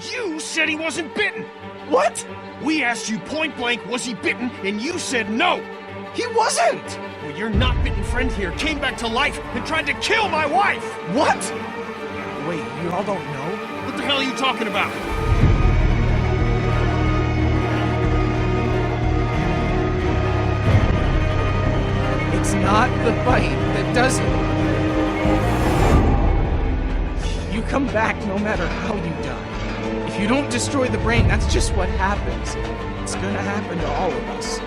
You said he wasn't bitten! What? We asked you point blank, was he bitten, and you said no! He wasn't! Well, your not bitten friend here came back to life and tried to kill my wife! What? Wait, you all don't know? What the hell are you talking about? It's not the bite that does it. You come back no matter how you die. If you don't destroy the brain, that's just what happens. It's gonna happen to all of us.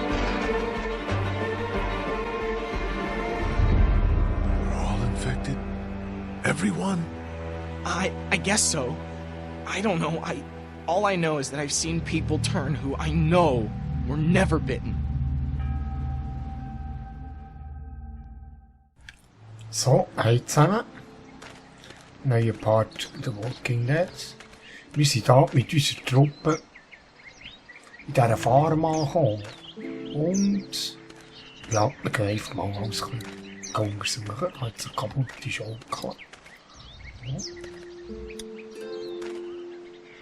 We're all infected? Everyone? I guess so. I don't know. All I know is that I've seen people turn who I know were never bitten. So, hey zusammen. Neuer Part The Walking Dead. Wir sind hier mit unserer Truppe in dieser Farm angekommen. Und ja, wir gehen einfach mal alles ein bisschen untersuchen. Da hat es eine kaputte Schaukel. Ja.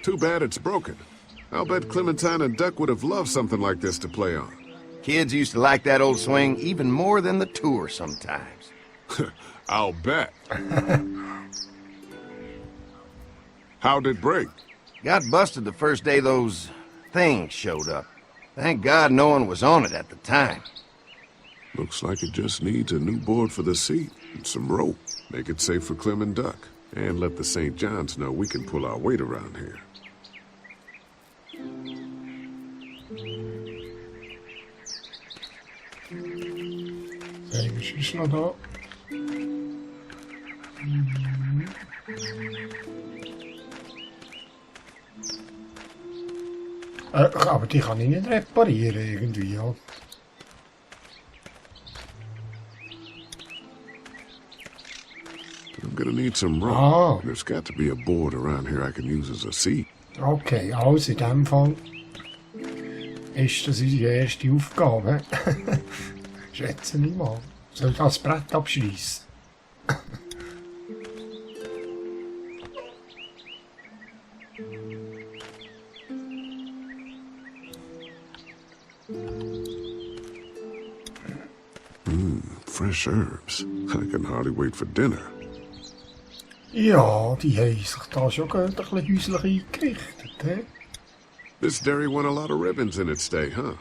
Too bad it's broken. I'll bet Clementine and Duck would have loved something like this to play on. Kids used to like that old swing even more than the tour sometimes. I'll bet. How'd it break? Got busted the first day those things showed up. Thank God no one was on it at the time. Looks like it just needs a new board for the seat and some rope. Make it safe for Clem and Duck. And let the St. John's know we can pull our weight around here. Sehen wir sonst noch da? Aber die kann ich nicht reparieren irgendwie, ja. I'm gonna need some rope. Ah. There's got to be a board around here I can use as a seat. Okay, also in dem Fall ist das unsere erste Aufgabe. Schätze ich mal. Soll ich das Brett abschließen? Fresh herbs. I can hardly wait for dinner. Ja, die haben sich da schon ein bisschen häuslich eingerichtet, he? This dairy won a lot of ribbons in its day, huh?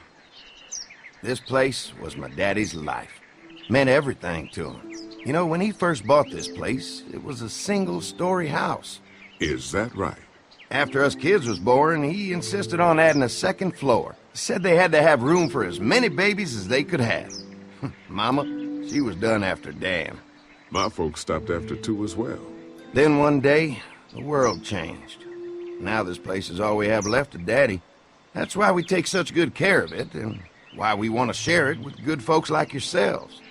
This place was my daddy's life. Meant everything to him. You know, when he first bought this place, it was a single-story house. Is that right? After us kids was born, he insisted on adding a second floor. Said they had to have room for as many babies as they could have. Mama, she was done after Dan. My folks stopped after 2 as well. Then one day, the world changed. Now this place is all we have left of Daddy. That's why we take such good care of it, and why we want to share it with good folks like yourselves.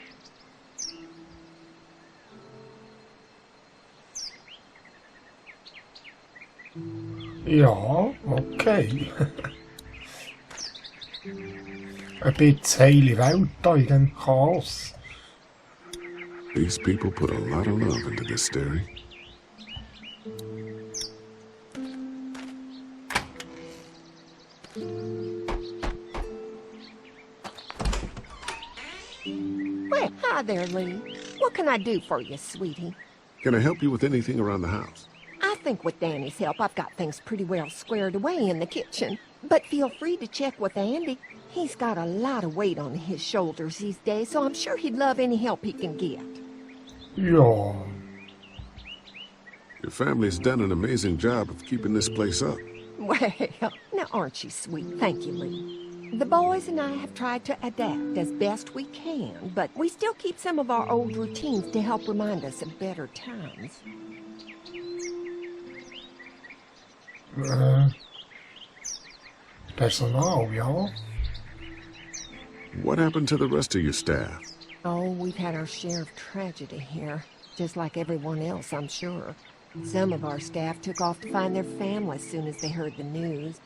Ja, okay. Ein bisschen heile Welt da in dem Chaos. These people put a lot of love into this dairy. Well, hi there, Lee. What can I do for you, sweetie? Can I help you with anything around the house? I think with Danny's help, I've got things pretty well squared away in the kitchen. But feel free to check with Andy. He's got a lot of weight on his shoulders these days, so I'm sure he'd love any help he can get. Ja. Your family's done an amazing job of keeping this place up. Well, now aren't you sweet? Thank you, Lee. The boys and I have tried to adapt as best we can, but we still keep some of our old routines to help remind us of better times. Personal, ja. What happened to the rest of your staff? Oh, we've had our share of tragedy here, just like everyone else, I'm sure. Some of our staff took off to find their families as soon as they heard the news.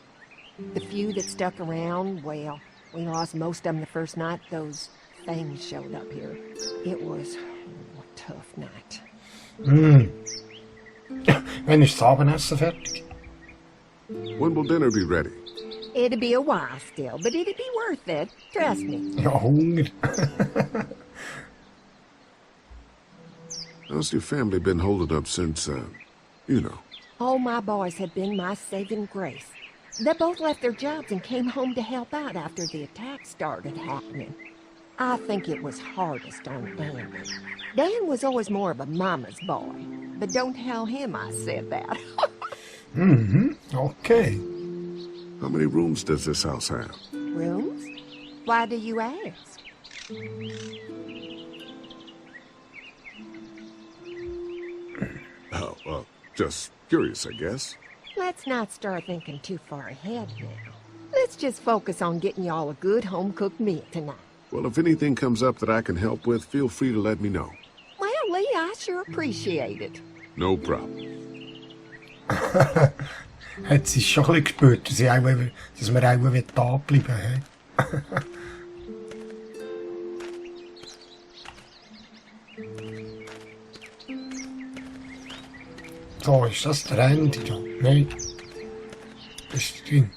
The few that stuck around, well, we lost most of them the first night those things showed up here. It was a tough night. Wann ist das Abendessen fertig? When will dinner be ready? It'll be a while still, but it'll be worth it. Trust me. Jag har hunger. How's your family been holding up since, you know? All my boys have been my saving grace. They both left their jobs and came home to help out after the attack started happening. I think it was hardest on Dan. Dan was always more of a mama's boy, but don't tell him I said that. Okay. How many rooms does this house have? Rooms? Why do you ask? Oh, just curious, I guess. Let's not start thinking too far ahead now. Let's just focus on getting y'all a good home-cooked meal tonight. Well, if anything comes up that I can help with, feel free to let me know. Well, Lee, I sure appreciate it. No problem. Hat sie schon ein bisschen gespürt, dass wir auch da bleiben wollen. So, ist das der Ende da? Nein. Das ist das Ding.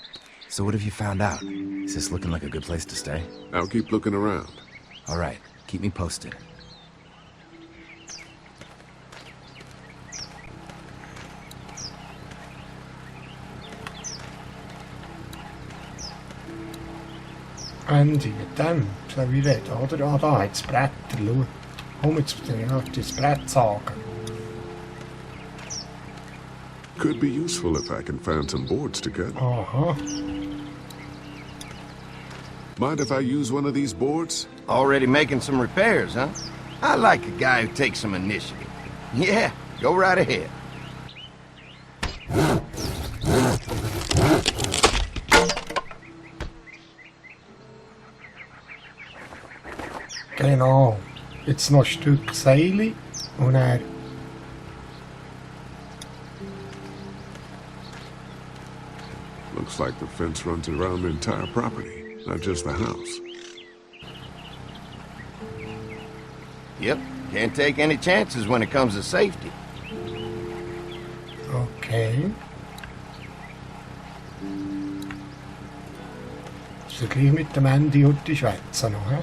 So what have you found out? Is this looking like a good place to stay? I'll keep looking around. All right, keep me posted. Ende mit dem, soll ich reden, oder? Ah, da hat das Bretter, schau. Komm jetzt das Brett sagen. Could be useful if I can find some boards to cut. Aha. Mind if I use one of these boards? Already making some repairs, huh? I like a guy who takes some initiative. Yeah, go right ahead. Genau. Jetzt noch ein Stück Seile und er. Looks like the fence runs around the entire property, not just the house. Yep, can't take any chances when it comes to safety. Okay. So gleich mit dem Ende heute schwätzen noch, hä?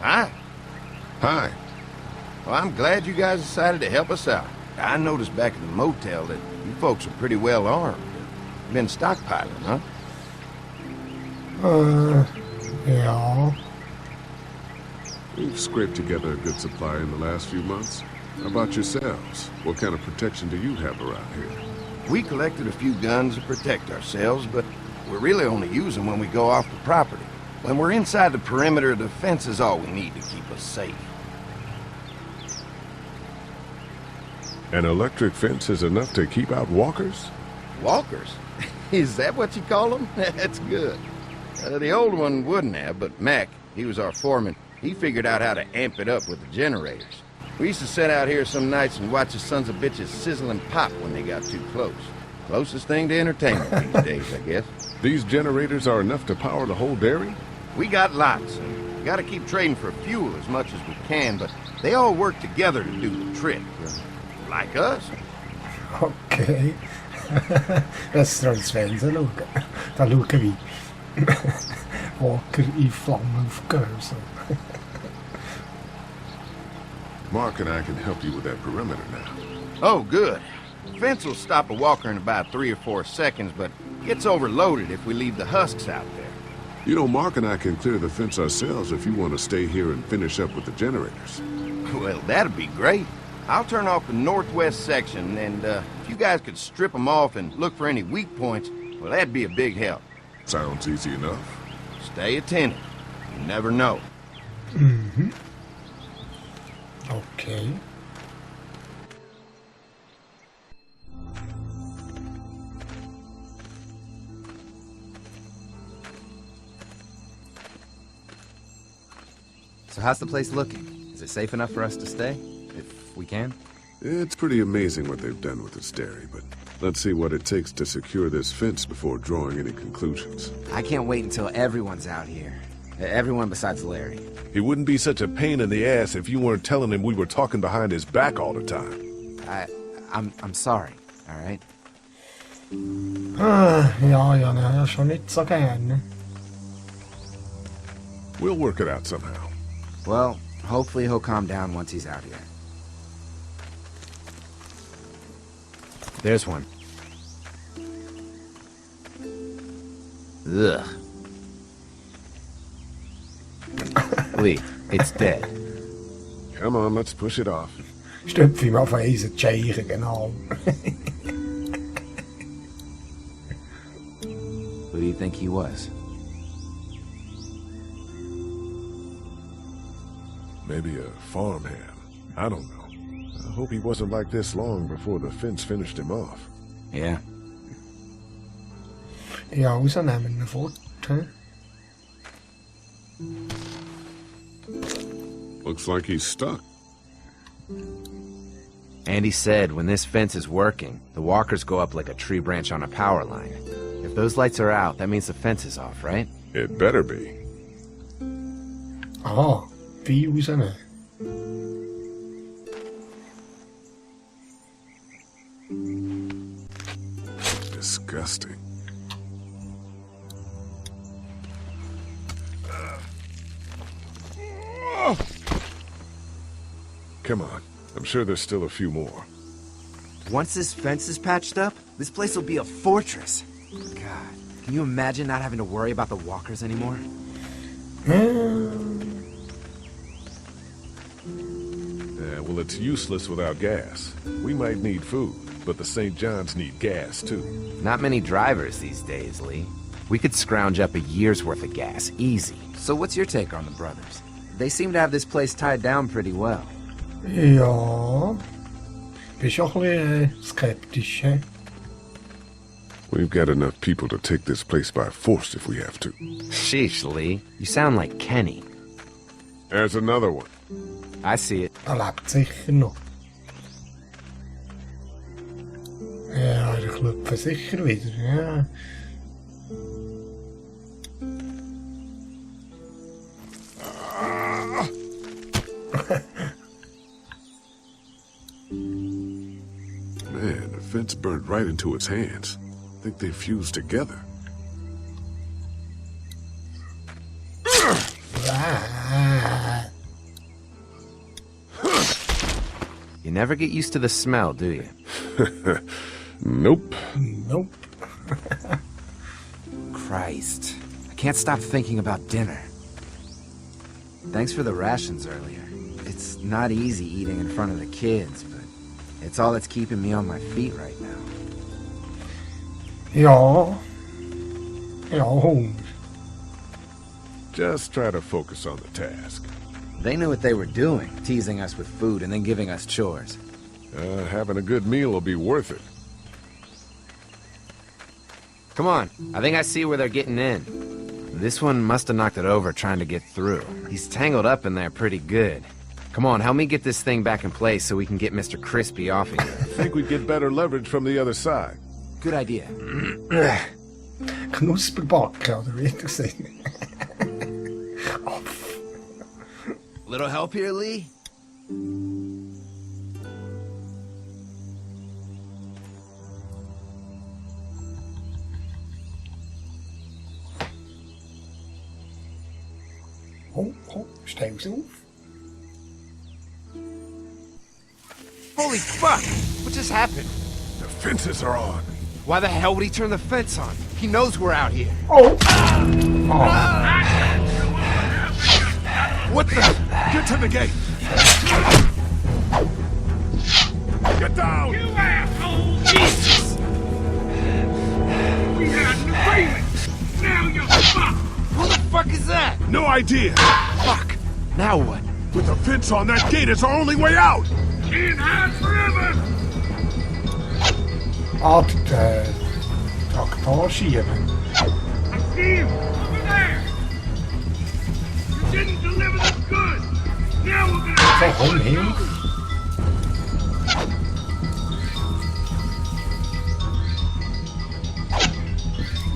Hi. Hi. Well, I'm glad you guys decided to help us out. I noticed back at the motel that you folks are pretty well armed. Been stockpiling, huh? Ja. We've scraped together a good supply in the last few months. How about yourselves? What kind of protection do you have around here? We collected a few guns to protect ourselves, but we really only use them when we go off the property. When we're inside the perimeter, the fence is all we need to keep us safe. An electric fence is enough to keep out walkers? Walkers? Is that what you call them? That's good. The old one wouldn't have, but Mac, he was our foreman, he figured out how to amp it up with the generators. We used to sit out here some nights and watch the sons of bitches sizzle and pop when they got too close. Closest thing to entertainment these days, I guess. These generators are enough to power the whole dairy? We got lots, and we gotta keep trading for fuel as much as we can, but they all work together to do the trick. Like us. Okay. Das soll das Fernsehen schauen. Da schauen wie Walker in Flammen aufgehen. So. Mark and I can help you with that perimeter now. Oh, good. The fence will stop a walker in about 3 or 4 seconds, but gets overloaded if we leave the husks out there. You know, Mark and I can clear the fence ourselves if you want to stay here and finish up with the generators. Well, that'd be great. I'll turn off the northwest section, and if you guys could strip them off and look for any weak points, well, that'd be a big help. Sounds easy enough. Stay attentive. You never know. Okay. So how's the place looking? Is it safe enough for us to stay? If we can? It's pretty amazing what they've done with this dairy, but let's see what it takes to secure this fence before drawing any conclusions. I can't wait until everyone's out here. Everyone besides Larry. He wouldn't be such a pain in the ass if you weren't telling him we were talking behind his back all the time. I'm sorry, all right? Ja, den har jag schon nicht so gern. We'll work it out somehow. Well, hopefully he'll calm down once he's out here. There's one. Ugh. Lee, it's dead. Come on, let's push it off. Stupf ihm auf Eisen Tscheichen, genau. Who do you think he was? Maybe a farmhand. I don't know. I hope he wasn't like this long before the fence finished him off. Yeah. Ja, rausnehmen ihn fort. Hä? Looks like he's stuck. Andy said when this fence is working, the walkers go up like a tree branch on a power line. If those lights are out, that means the fence is off, right? It better be. Aha, Vieh rausnehmen. Disgusting. Come on. I'm sure there's still a few more. Once this fence is patched up, this place will be a fortress. God, can you imagine not having to worry about the walkers anymore? Well, it's useless without gas. We might need food, but the St. John's need gas, too. Not many drivers these days, Lee. We could scrounge up a year's worth of gas, easy. So what's your take on the brothers? They seem to have this place tied down pretty well. Ja. Bist auch ein bisschen skeptisch, hä? We've got enough people to take this place by force if we have to. Sheesh, Lee. You sound like Kenny. There's another one. I see it. Er lebt sicher noch. Ja, der klopft sicher wieder, ja. Man, the fence burned right into its hands. I think they fused together. Ah. You never get used to the smell, do you? Nope. Nope. Christ. I can't stop thinking about dinner. Thanks for the rations earlier. It's not easy eating in front of the kids, but it's all that's keeping me on my feet right now. Ja. Ja, Hunger. Just try to focus on the task. They knew what they were doing, teasing us with food and then giving us chores. Having a good meal will be worth it. Come on, I think I see where they're getting in. This one must have knocked it over trying to get through. He's tangled up in there pretty good. Come on, help me get this thing back in place so we can get Mr. Crispy off of here. I think we'd get better leverage from the other side. Good idea. Knusperbacken, oder wie du sagst. Little help here, Lee? Oh, steh's auf. Holy fuck! What just happened? The fences are on. Why the hell would he turn the fence on? He knows we're out here. Oh! What the? Get to the gate! Get down! You asshole! Jesus! We had an agreement! Now you're fucked! Who the fuck is that? No idea! Fuck! Now what? With the fence on, that gate is our only way out! Can't hide forever! Ah, der Traktor schieben. I see you! Over there! You didn't deliver the goods! Now we're gonna So, take komm what's hin. yours.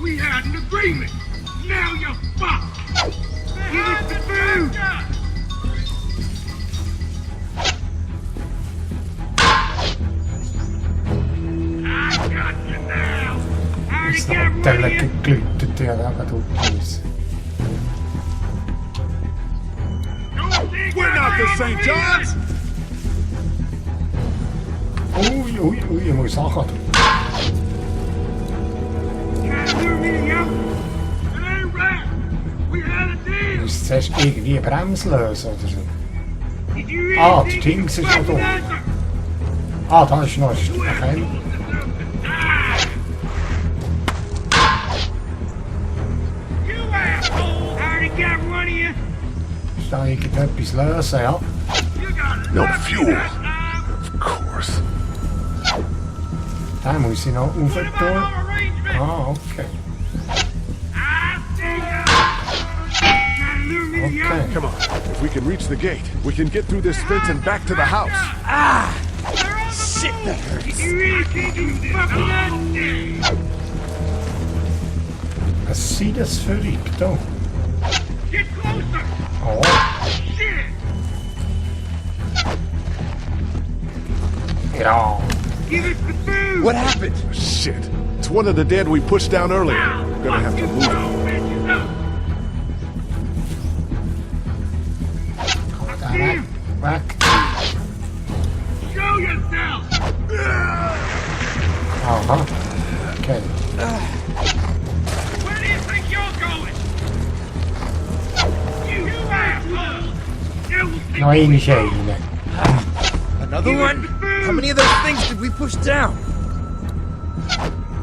We had an agreement! Now you're fucked! Give us the food! letterlijk gekluterd. Ja, dat gaat ook mis. We're not the St. John's! Oei, oei, oei, je moet zagen doen. Je moest zuerst irgendwie een bremse lösen oder so. Ah, die Dings ist noch da. Ah, da ist noch ein Stück Erkennung. Ist da irgendetwas lösen, ja? No fuel. Of course. Da muss ich noch rauf tun. Ah, okay. Okay. Come on. If we can reach the gate, we can get through this fence and back to the house. Shit, that hurts. Was sieht das verrückt aus? Get closer! Oh, Shit! ja. Give us the food! What happened? Shit. It's one of the dead we pushed down earlier. Gonna have to move it. Weg. Weg. Show yourself! Aha. Okay. Where do you think you're going? You asshole! You will see Noch eine Scheine. Another one? How many of those things did we push down?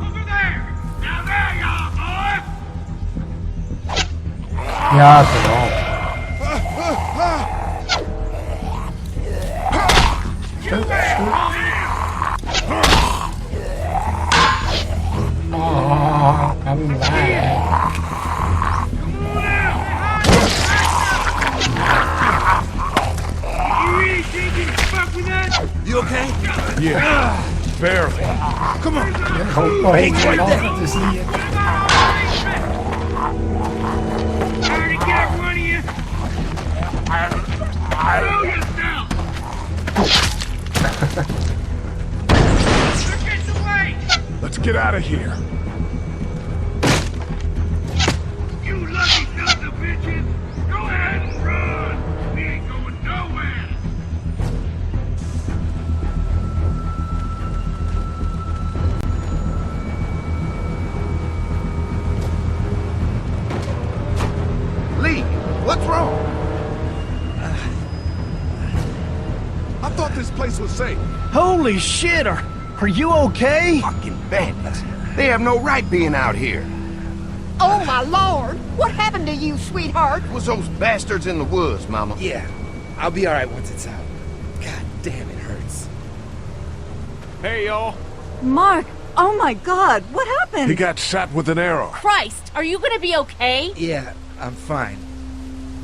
over there! Now there you are, boy! Ja, genau. Ah, komm weg. You really think you can fuck with us? You okay? Yeah. Barely. Come on. Kommt noch irgendjemand, das hier. Trying to get one of you! Show yourself! They're getting away! Let's get out of here. You lucky sons of bitches! Go ahead and run! We ain't going nowhere! Lee, what's wrong? I thought this place was safe. Holy shit, are you okay? Fucking bandits. They have no right being out here. Oh, my lord! What happened to you, sweetheart? It was those bastards in the woods, Mama. Yeah, I'll be alright once it's out. God damn, it hurts. Hey, y'all. Mark, oh my god, what happened? He got shot with an arrow. Christ, are you gonna be okay? Yeah, I'm fine.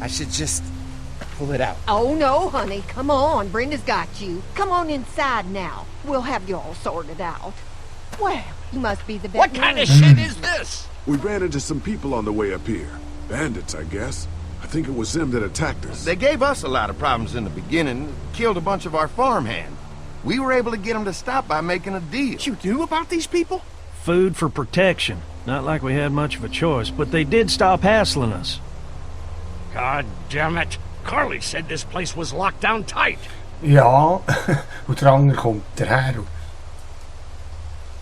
I should just pull it out. Oh, no, honey. Come on. Brenda's got you. Come on inside now. We'll have you all sorted out. Well, you must be the best. What kind of shit is this? We ran into some people on the way up here. Bandits, I guess. I think it was them that attacked us. They gave us a lot of problems in the beginning, killed a bunch of our farmhands. We were able to get them to stop by making a deal. You knew about these people? Food for protection. Not like we had much of a choice, but they did stop hassling us. God damn it. Carly said this place was locked down tight. Ja, und der andere kommt daher.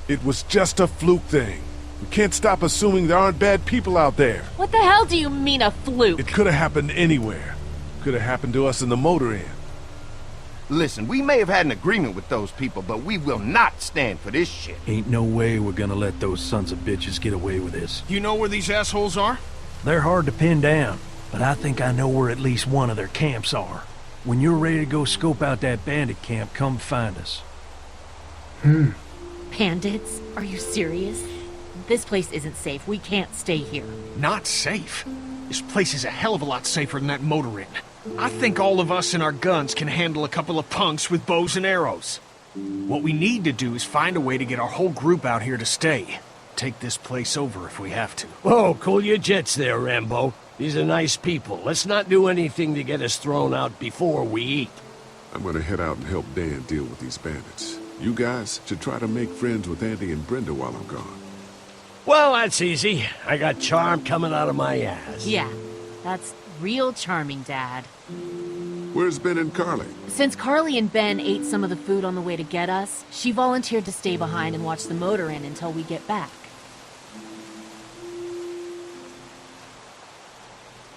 It was just a fluke thing. We can't stop assuming there aren't bad people out there. What the hell do you mean a fluke? It could have happened anywhere. Could have happened to us in the motor inn. Listen, we may have had an agreement with those people, but we will not stand for this shit. Ain't no way we're gonna let those sons of bitches get away with this. You know where these assholes are? They're hard to pin down, but I think I know where at least one of their camps are. When you're ready to go scope out that bandit camp, come find us. Bandits? Are you serious? This place isn't safe. We can't stay here. Not safe. This place is a hell of a lot safer than that motor inn. I think all of us and our guns can handle a couple of punks with bows and arrows. What we need to do is find a way to get our whole group out here to stay. Take this place over if we have to. Whoa, cool your jets there, Rambo. These are nice people. Let's not do anything to get us thrown out before we eat. I'm gonna head out and help Dan deal with these bandits. You guys should try to make friends with Andy and Brenda while I'm gone. Well, that's easy. I got charm coming out of my ass. Yeah, that's real charming, Dad. Where's Ben and Carly? Since Carly and Ben ate some of the food on the way to get us, she volunteered to stay behind and watch the motor inn until we get back.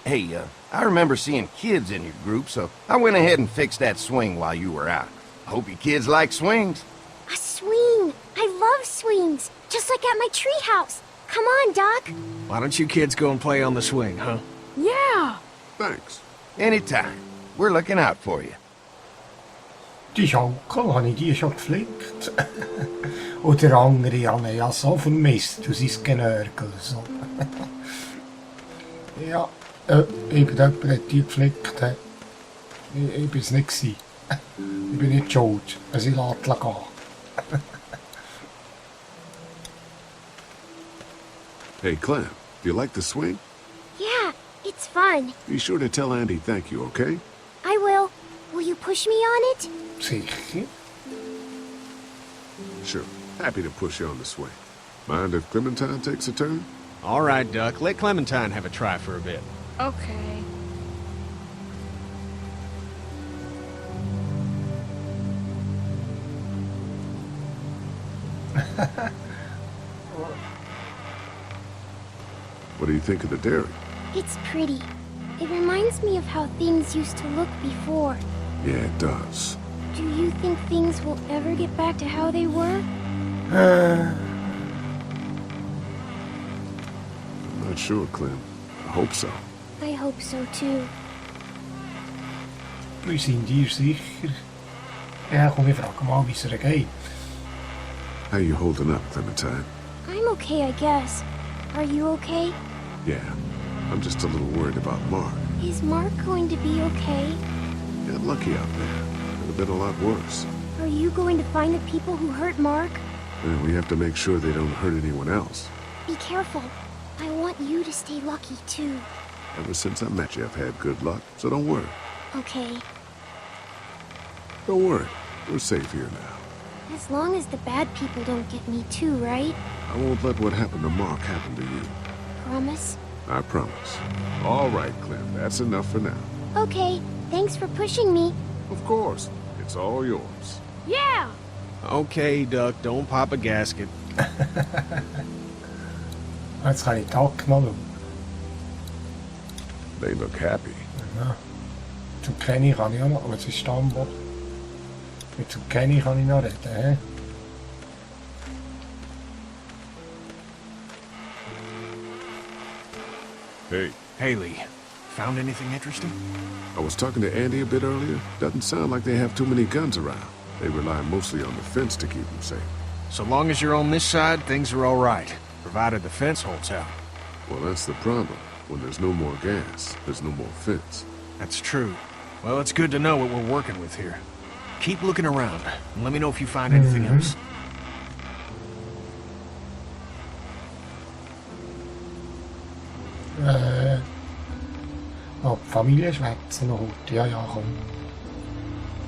Hey, I remember seeing kids in your group, so I went ahead and fixed that swing while you were out. I hope you kids like swings. A swing! I love swings! Just like at my treehouse. Come on, Doc. Why don't you kids go and play on the swing, huh? Yeah! Thanks. Anytime. We're looking out for you. Die Schaukel, habe ich die schon geflickt? Oder andere habe ich ja so vermisst, du sein Genörgel. So. Ja, irgendjemand hat die geflickt. Ich bin es nicht gewesen. Ich bin nicht schuld, also ich lasse gehen. Hey, Clem, do you like the swing? Yeah, it's fun. Be sure to tell Andy thank you, okay? I will. Will you push me on it? Sicher. Sure. Happy to push you on the swing. Mind if Clementine takes a turn? All right, Duck. Let Clementine have a try for a bit. Okay. What do you think of the dairy? It's pretty. It reminds me of how things used to look before. Yeah, it does. Do you think things will ever get back to how they were? I'm not sure, Clem. I hope so. I hope so too. Wir sind hier sicher. Ja, komm, ich frage mal, wie es ihr geht. How you holding up, Clementine? I'm okay, I guess. Are you okay? Yeah, I'm just a little worried about Mark. Is Mark going to be okay? Got lucky out there. Could have been a lot worse. Are you going to find the people who hurt Mark? And we have to make sure they don't hurt anyone else. Be careful. I want you to stay lucky, too. Ever since I met you, I've had good luck, so don't worry. Okay. Don't worry. We're safe here now. As long as the bad people don't get me too, right? I won't let what happened to Mark happen to you. Promise? I promise. All right, Clem. That's enough for now. Okay. Thanks for pushing me. Of course. It's all yours. Yeah! Okay, Duck. Don't pop a gasket. Jetzt kann ich die Hacke noch schauen. They look happy. Ja. Zum Kenny kann ich auch noch, aber es ist Stammbock. Mit zum Kenny kann ich noch reden, hä? Hey, Haley, found anything interesting? I was talking to Andy a bit earlier. Doesn't sound like they have too many guns around. They rely mostly on the fence to keep them safe. So long as you're on this side, things are all right, provided the fence holds out. Well, that's the problem. When there's no more gas, there's no more fence. That's true. Well, it's good to know what we're working with here. Keep looking around, and let me know if you find anything else. Oh, die Familie schwätzen noch heute. Ja, ja, komm.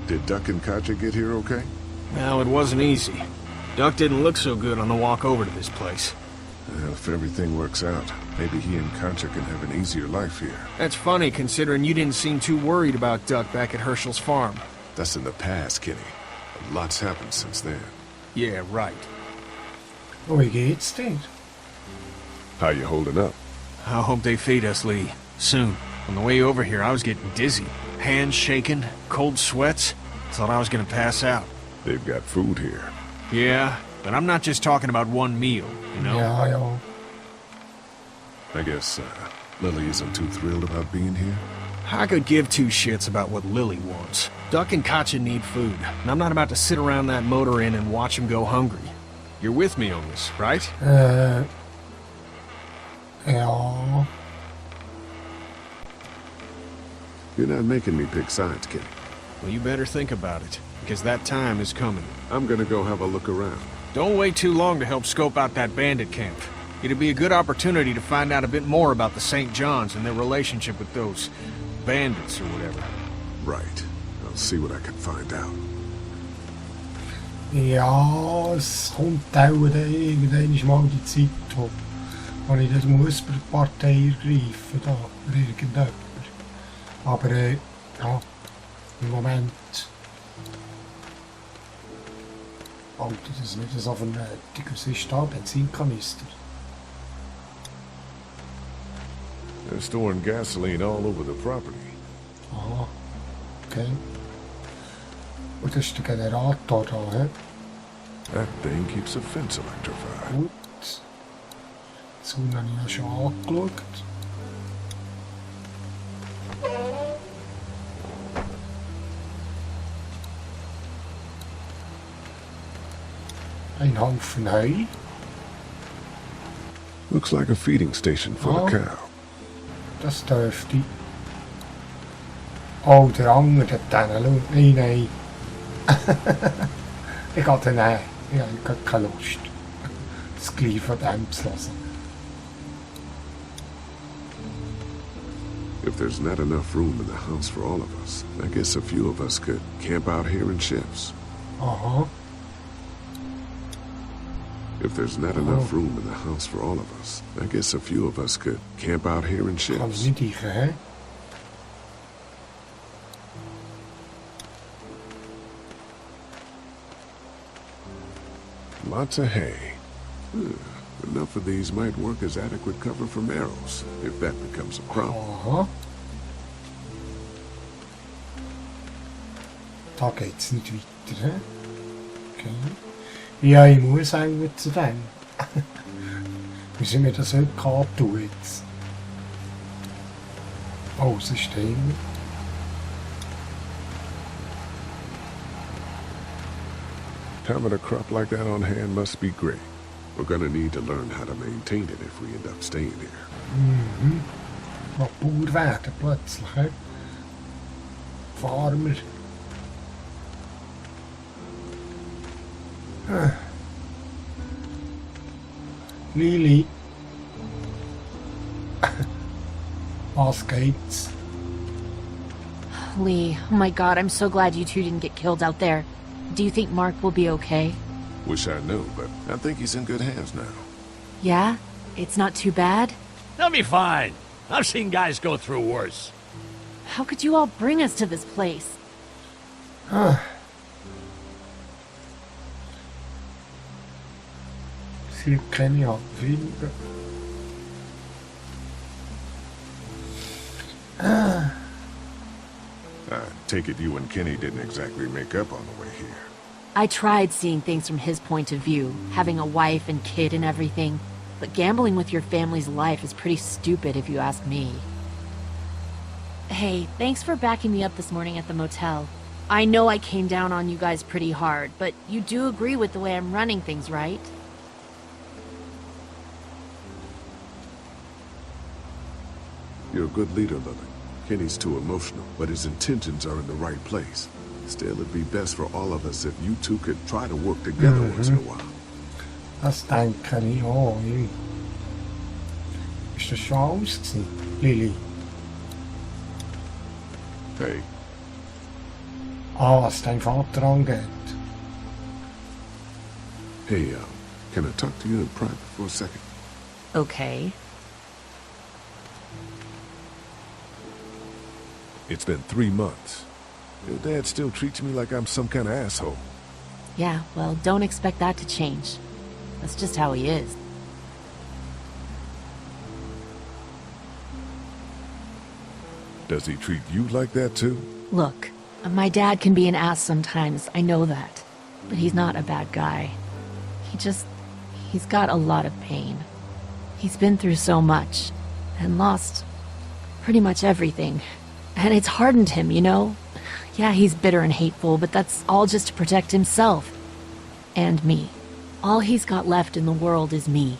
Did Duck and Katja get here okay? Well, it wasn't easy. Duck didn't look so good on the walk over to this place. Well, if everything works out, maybe he and Katja can have an easier life here. That's funny, considering you didn't seem too worried about Duck back at Herschel's farm. That's in the past, Kitty. A lot's happened since then. Yeah, right. Oh, wie geht's dir? How you holding up? I hope they feed us, Lee. Soon. On the way over here, I was getting dizzy. Hands shaking, cold sweats. Thought I was gonna pass out. They've got food here. Yeah, but I'm not just talking about one meal, you know? Ja, ja. I guess, Lily isn't too thrilled about being here. I could give two shits about what Lily wants. Duck and Katja need food, and I'm not about to sit around that motor inn and watch them go hungry. You're with me on this, right? Ja. You're not making me pick sides, Kitty. Well, you better think about it, because that time is coming. I'm gonna go have a look around. Don't wait too long to help scope out that bandit camp. It'd be a good opportunity to find out a bit more about the St. John's and their relationship with those bandits or whatever. Right. I'll see what I can find out. Ja, es kommt auch irgendwann mal die Zeit, wo wenn ich das muss bei der Partei ergreifen, da, oder irgendjemand. Aber, ja, im Moment... Alter, das ist nicht so vernünftig. Was ist da? Benzinkanister? They're storing gasoline all over the property. Aha. Okay. Und das ist der Generator da, hä? That thing keeps a fence electrified. Gut. Das habe ich ja schon angeschaut. Ein Haufen Heu. Looks like a feeding station for the cow. Das dürfte. Oh, der andere hat den. Nein, nein. Ich gehe den nehmen. Ich habe keine Lust. Das gleich von dem zu hören. If there's not enough room in the house for all of us, I guess a few of us could camp out here in shifts. Aha. If there's not enough room in the house for all of us, I guess a few of us could camp out here in Kann ich shifts. nicht eichen, hä? Lots of hay. Enough of these might work as adequate cover from arrows, if that becomes a problem. Aha. Da geht's nicht weiter, hä? Okay. Ja, ich muss eigentlich zu dem. Wie sind wir das heute antun jetzt? Oh, es ist der Himmel. Having a crop like that on hand must be great. We're gonna need to learn how to maintain it if we end up staying here. Mhm. Noch Bauer werden plötzlich, hä? Farmer. Lili. Was geht's? Lee, oh my god, I'm so glad you two didn't get killed out there. Do you think Mark will be okay? Wish I knew, but I think he's in good hands now. Yeah? It's not too bad? They'll be fine. I've seen guys go through worse. How could you all bring us to this place? Sie keine abfinden. I take it you and Kenny didn't exactly make up on the way here. I tried seeing things from his point of view, having a wife and kid and everything, but gambling with your family's life is pretty stupid if you ask me. Hey, thanks for backing me up this morning at the motel. I know I came down on you guys pretty hard, but you do agree with the way I'm running things, right? You're a good leader, Lily. Kenny's too emotional, but his intentions are in the right place. Still, it'd be best for all of us if you two could try to work together once in a while. Das denke ich auch. Ist das schon aus gewesen, Lili? Hey, Ah, was dein Vater angeht. hey, can I talk to you in private for a second? Okay. It's been 3 months. Your dad still treats me like I'm some kind of asshole. Yeah, well, don't expect that to change. That's just how he is. Does he treat you like that too? Look, my dad can be an ass sometimes, I know that. But he's not a bad guy. He's got a lot of pain. He's been through so much, and lost pretty much everything. And it's hardened him, you know? Yeah, he's bitter and hateful, but that's all just to protect himself. And me. All he's got left in the world is me.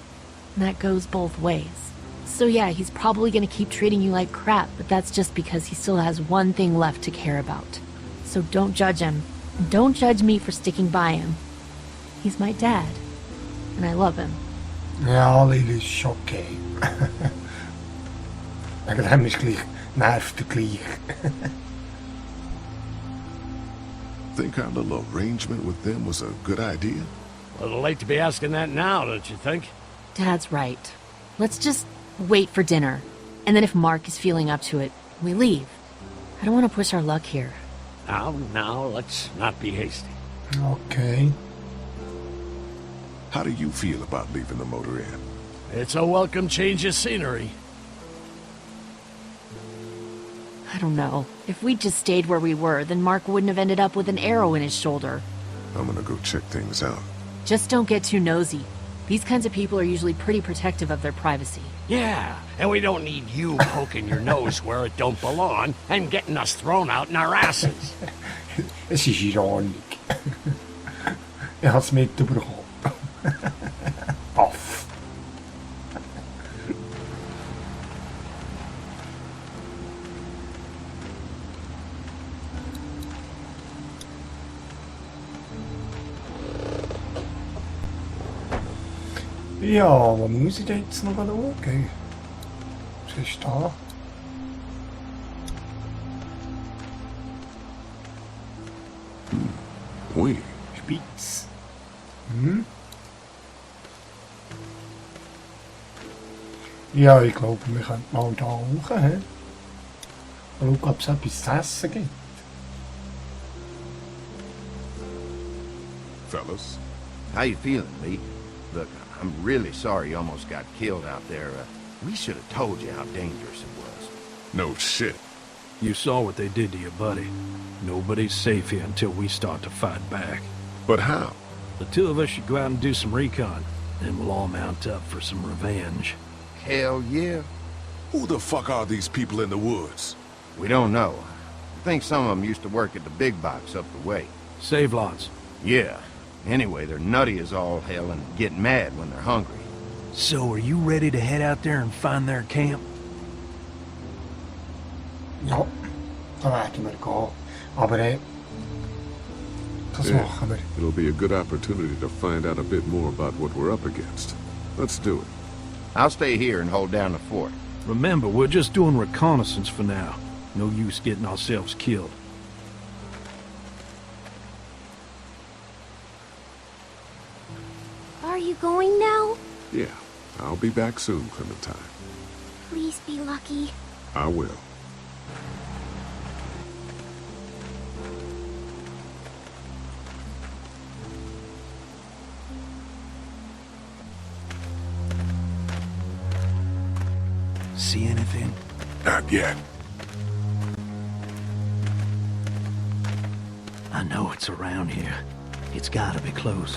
And that goes both ways. So yeah, he's probably gonna keep treating you like crap, but that's just because he still has one thing left to care about. So don't judge him. And don't judge me for sticking by him. He's my dad. And I love him. Ja, Lili ist schon okay. Wegen dem ist gleich, nervt er gleich. Think our little arrangement with them was a good idea? A little late to be asking that now, don't you think? Dad's right. Let's just wait for dinner. And then if Mark is feeling up to it, we leave. I don't want to push our luck here. Now, let's not be hasty. Okay. How do you feel about leaving the motor inn? It's a welcome change of scenery. I don't know. If we'd just stayed where we were, then Mark wouldn't have ended up with an arrow in his shoulder. I'm gonna go check things out. Just don't get too nosy. These kinds of people are usually pretty protective of their privacy. Yeah, and we don't need you poking your nose where it don't belong and getting us thrown out in our asses. Es ist ironisch. Er hat's mitbekommen. Off. Ja, wo muss ich denn jetzt noch schauen? Was ist da? Ui, Spitz. Hm? Ja, ich glaube, wir könnten mal da hoch. Mal schauen, ob es etwas zu essen gibt. fellas. How you feeling, Lee? Look, I'm really sorry you almost got killed out there. We should have told you how dangerous it was. No shit. You saw what they did to your buddy. Nobody's safe here until we start to fight back. But how? The two of us should go out and do some recon. Then we'll all mount up for some revenge. Hell yeah. Who the fuck are these people in the woods? We don't know. I think some of them used to work at the big box up the way. Save lots. Yeah. Anyway, they're nutty as all hell and get mad when they're hungry. So are you ready to head out there and find their camp? Ja, da werden wir gehen. Aber das machen wir. It'll be a good opportunity to find out a bit more about what we're up against. Let's do it. I'll stay here and hold down the fort. Remember, we're just doing reconnaissance for now. No use getting ourselves killed. Are you going now? Yeah, I'll be back soon, Clementine. Please be lucky. I will. See anything? Not yet. I know it's around here. It's gotta be close.